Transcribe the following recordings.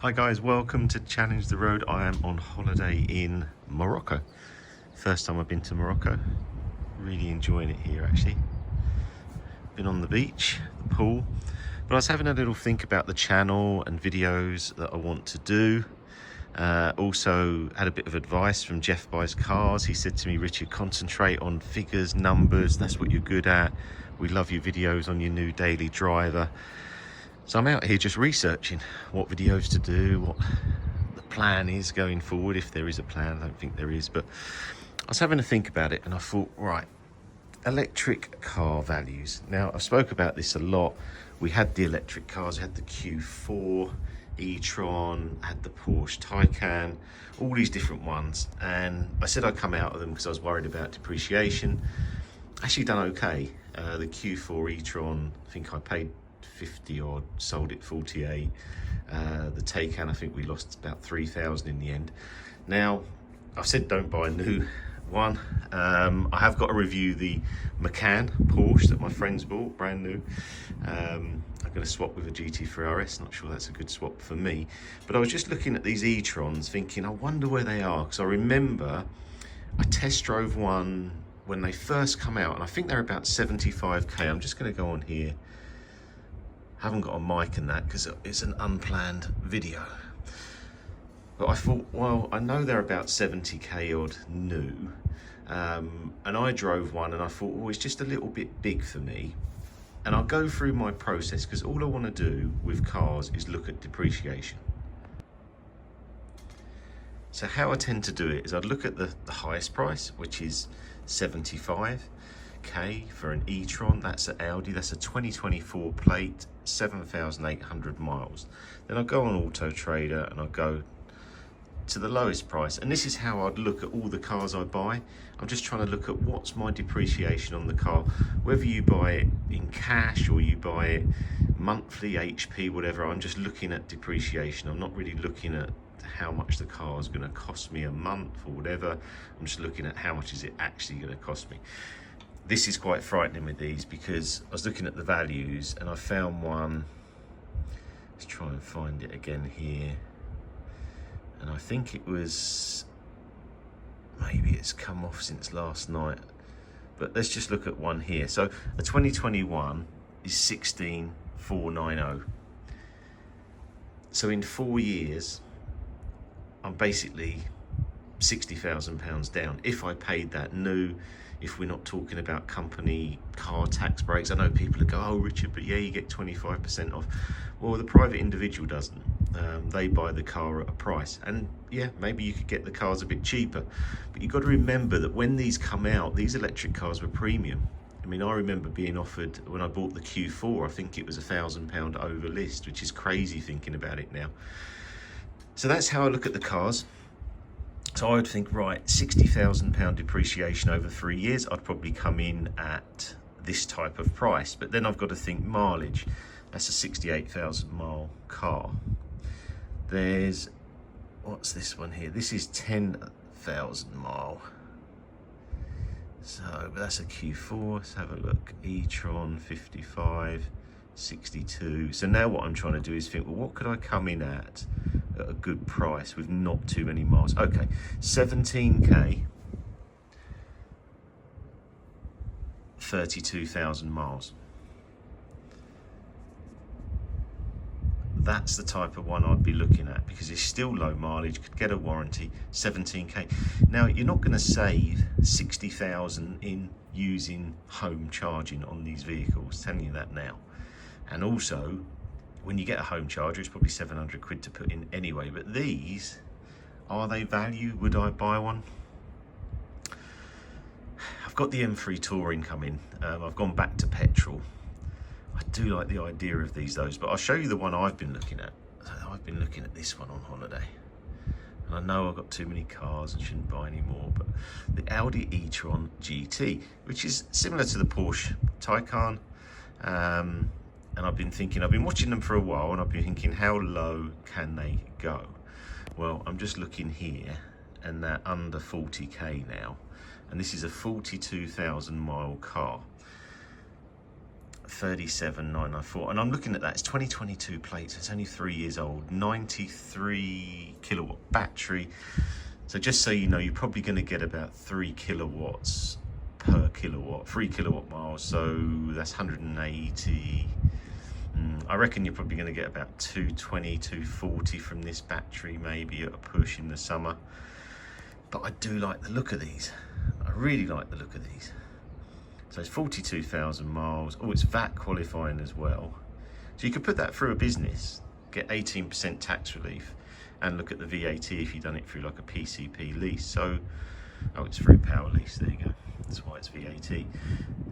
Hi guys, welcome to Challenge the Road. I am on holiday in Morocco. First time I've been to Morocco. Really enjoying it here actually. Been on the beach, the pool. But I was having a little think about the channel and videos that I want to do. Also had a bit of advice from Jeff Buys Cars. He said to me, Richard, concentrate on figures, numbers, that's what you're good at. We love your videos on your new daily driver. So I'm out here just researching what videos to do, what the plan is going forward, if there is a plan. I don't think there is, but I was having to think about it and I thought, right, electric car values. Now, I've spoke about this a lot. We had the electric cars, we had the Q4, E-Tron, had the Porsche Taycan, all these different ones. And I said I'd come out of them because I was worried about depreciation. Actually done okay. The Q4 E-Tron, I think I paid 50 odd, sold it 48. The Taycan, I think we lost about 3,000 in the end. Now, I've said don't buy a new one. I have got to review the Macan Porsche that my friends bought, brand new. I'm going to swap with a GT3 RS, not sure that's a good swap for me. But I was just looking at these E-Trons thinking, I wonder where they are, because I remember I test drove one when they first come out, and I think they're about 75k. I'm just going to go on here. Haven't got a mic in that because it's an unplanned video. But I thought, well, I know they're about 70k odd new. And I drove one and I thought, oh, it's just a little bit big for me. And I'll go through my process because all I want to do with cars is look at depreciation. So how I tend to do it is I'd look at the highest price, which is 75k for an E-Tron. That's an Audi, that's a 2024 plate, 7,800 miles. Then I go on Auto Trader and I go to the lowest price, and this is how I'd look at all the cars I buy. I'm just trying to look at what's my depreciation on the car, whether you buy it in cash or you buy it monthly, HP, whatever. I'm just looking at depreciation. I'm not really looking at how much the car is going to cost me a month or whatever. I'm just looking at how much is it actually going to cost me. This is quite frightening with these because I was looking at the values and I found one. Let's try and find it again here. And I think it was, maybe it's come off since last night, but let's just look at one here. So a 2021 is 16,490. So in 4 years, I'm basically £60,000 down if I paid that new. If we're not talking about company car tax breaks. I know people who go, oh Richard, but yeah, you get 25% off. Well, the private individual doesn't. They buy the car at a price, and yeah, maybe you could get the cars a bit cheaper, but you've got to remember that when these come out, these electric cars were premium. I mean, I remember being offered, when I bought the Q4, I think it was £1,000 over list, which is crazy thinking about it now. So that's how I look at the cars. So I would think, right, £60,000 depreciation over 3 years, I'd probably come in at this type of price. But then I've got to think mileage. That's a 68,000 mile car. There's, what's this one here? This is 10,000 mile. So, but that's a Q4. Let's have a look. E-Tron 55, 62. So now what I'm trying to do is think, well, what could I come in at a good price with not too many miles? Okay, 17k, 32,000 miles. That's the type of one I'd be looking at because it's still low mileage, could get a warranty, 17k. Now, you're not going to save 60,000 in using home charging on these vehicles, telling you that now. And also, when you get a home charger, it's probably 700 quid to put in anyway. But these, are they value? Would I buy one? I've got the M3 Touring coming. I've gone back to petrol. I do like the idea of these, but I'll show you the one I've been looking at. I've been looking at this one on holiday. And I know I've got too many cars and shouldn't buy any more, but the Audi E Tron GT, which is similar to the Porsche Taycan. And I've been watching them for a while, and I've been thinking, how low can they go? Well, I'm just looking here, and they're under 40k now. And this is a 42,000 mile car. 37,994, and I'm looking at that. It's 2022 plates. It's only 3 years old. 93 kilowatt battery. So just so you know, you're probably going to get about 3 kilowatts per kilowatt, 3 kilowatt miles. So that's 180. I reckon you're probably going to get about 220, 240 from this battery, maybe at a push in the summer. But I do like the look of these. I really like the look of these. So it's 42,000 miles. Oh, it's VAT qualifying as well. So you could put that through a business, get 18% tax relief, and look at the VAT if you've done it through like a PCP lease. So, oh, it's through power lease, there you go. That's why it's VAT.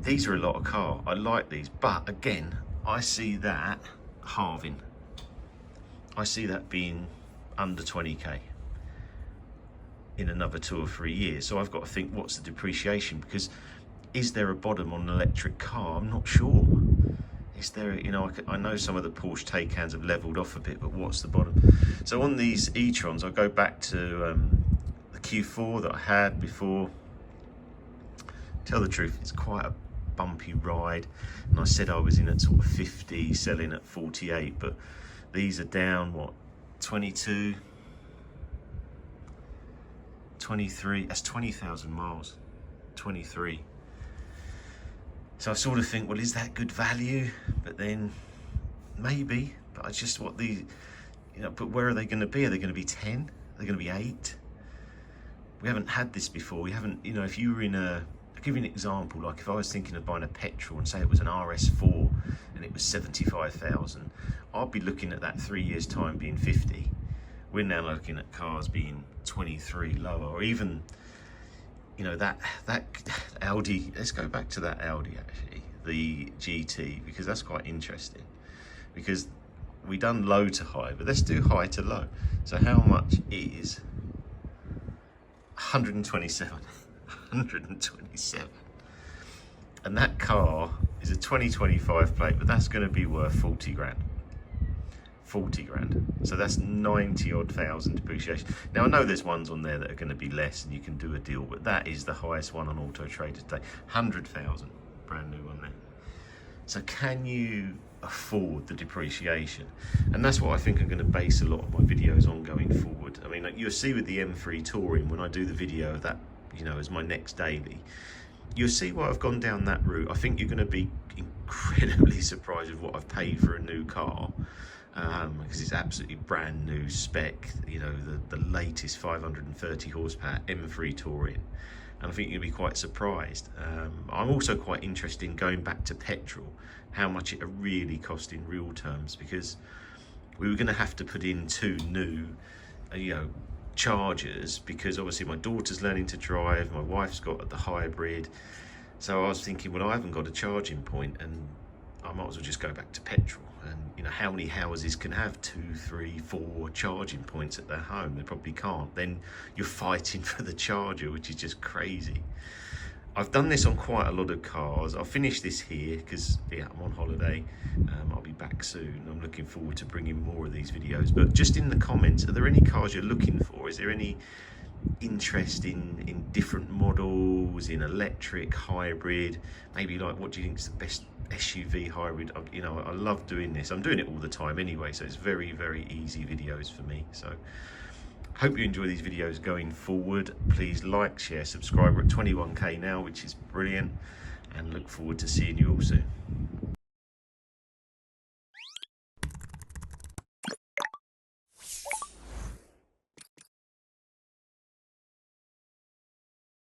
These are a lot of car. I like these, but again, I see that halving. I see that being under 20k in another 2 or 3 years. So I've got to think, what's the depreciation? Because is there a bottom on an electric car? I'm not sure. Is there, you know, I know some of the Porsche Taycans have leveled off a bit, but what's the bottom? So on these E-Trons, I go back to the Q4 that I had before. Tell the truth, it's quite a bumpy ride. And I said I was in at sort of 50, selling at 48, but these are down, what, 22, 23, that's 20,000 miles, 23. So I sort of think, well, is that good value? But then maybe, but I just, what the, you know, but where are they going to be? Are they going to be 10? Are they going to be 8? We haven't had this before. We haven't, you know, if you were in a, I'll give you an example, like if I was thinking of buying a petrol and say it was an RS4 and it was 75,000, I'd be looking at that 3 years time being 50. We're now looking at cars being 23 lower, or even, you know, that Audi, let's go back to that Audi actually, the GT, because that's quite interesting, because we done low to high, but let's do high to low. So how much is 127? 127. And that car is a 2025 plate, but that's going to be worth 40 grand. 40 grand. So that's 90 odd thousand depreciation. Now I know there's ones on there that are going to be less and you can do a deal, but that is the highest one on Auto Trader today. 100,000, brand new one there. So can you afford the depreciation? And that's what I think I'm going to base a lot of my videos on going forward. I mean, like you'll see with the M3 Touring, when I do the video of that, you know, as my next daily, you'll see why I've gone down that route. I think you're going to be incredibly surprised with what I've paid for a new car. Because it's absolutely brand new spec, you know, the latest 530 horsepower M3 Touring, and I think you'll be quite surprised. I'm also quite interested in going back to petrol, how much it really cost in real terms, because we were going to have to put in 2 new, you know, chargers, because obviously my daughter's learning to drive, my wife's got the hybrid, so I was thinking, well, I haven't got a charging point, and I might as well just go back to petrol. And you know, how many houses can have 2, 3, 4 charging points at their home? They probably can't. Then you're fighting for the charger, which is just crazy. I've done this on quite a lot of cars. I'll finish this here because yeah, I'm on holiday. I'll be back soon. I'm looking forward to bringing more of these videos. But just in the comments, are there any cars you're looking for? Is there any interest in different models, in electric, hybrid, maybe like what do you think is the best SUV hybrid? You know, I love doing this. I'm doing it all the time anyway, so it's very, very easy videos for me. So hope you enjoy these videos going forward. Please like, share, subscribe. We're at 21k now, which is brilliant, and look forward to seeing you all soon.